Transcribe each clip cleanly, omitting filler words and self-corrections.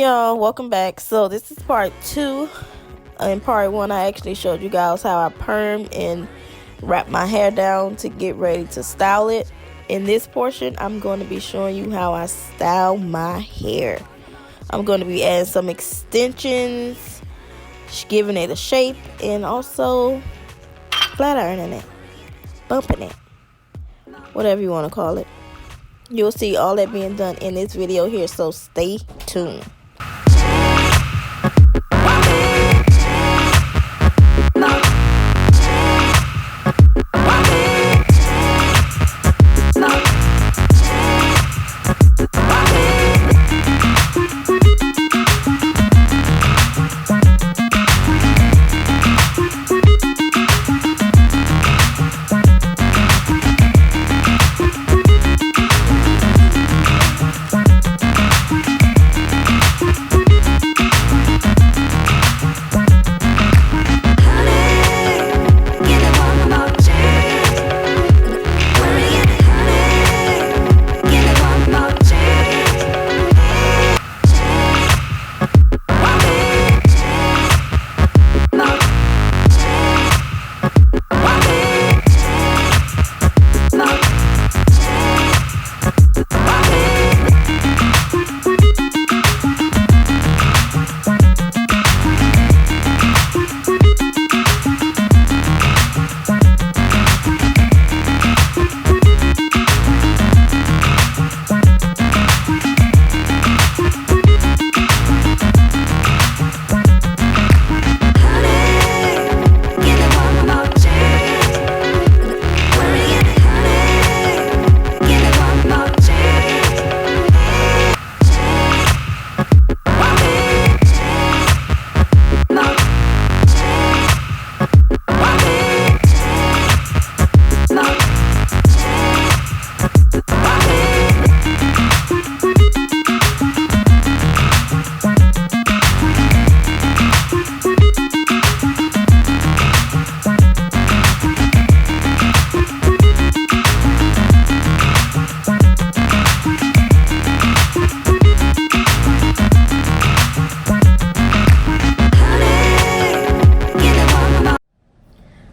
Hey y'all, welcome back. So this is part 2. In part 1 I actually showed you guys how I perm and wrap my hair down to get ready to style it. In this portion I'm going to be showing you how I style my hair. I'm going to be adding some extensions, giving it a shape, and also flat ironing it, bumping it, whatever you want to call it. You'll see all that being done in this video here, so stay tuned.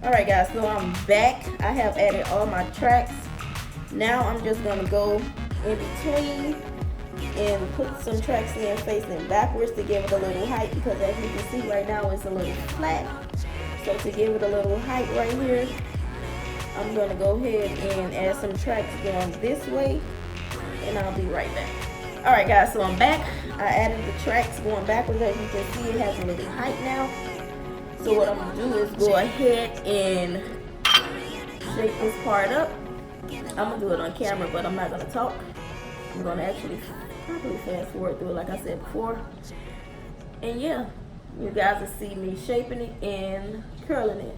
Alright guys, so I'm back. I have added all my tracks. Now I'm just going to go in between and put some tracks in facing backwards to give it a little height, because as you can see right now it's a little flat. So to give it a little height right here, I'm going to go ahead and add some tracks going this way, and I'll be right back. Alright guys, so I'm back. I added the tracks going backwards. As you can see, it has a little height now. So what I'm going to do is go ahead and shape this part up. I'm going to do it on camera, but I'm not going to talk. I'm going to actually probably fast forward through it like I said before. And yeah, you guys will see me shaping it and curling it.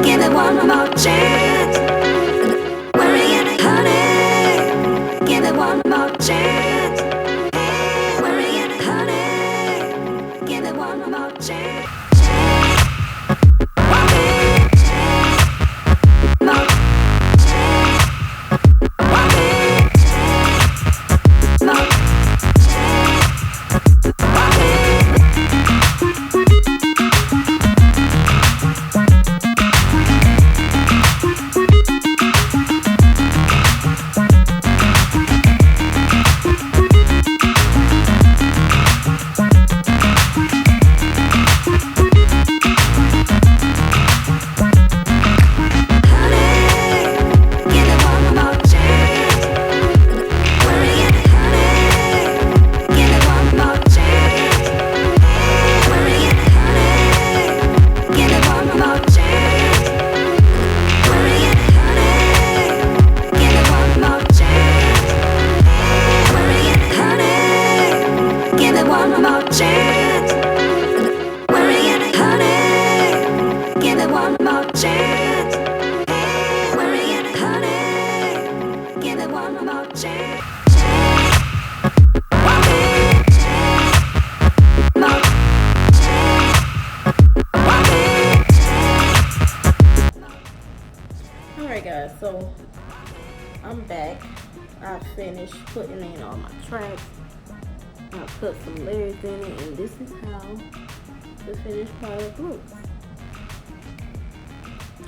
Give it one more chance. Where are you, honey? Give it one more chance. Where are you, honey? Give it one more chance. Alright guys, so I'm back. I finished putting in all my tracks. I put some layers in it, and this is how the finished product looks.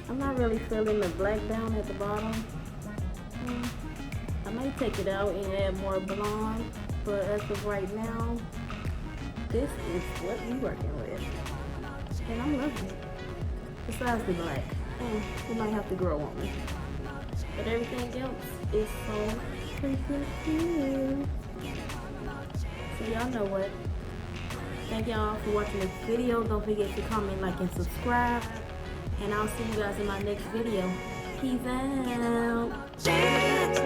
I'm not really feeling the black down at the bottom. I may take it out and add more blonde, but as of right now, this is what we're working with. And I'm loving it. Besides the black. You might have to grow on me. But everything else is so freaking cute. So y'all know what. Thank y'all for watching this video. Don't forget to comment, like, and subscribe. And I'll see you guys in my next video. Peace out.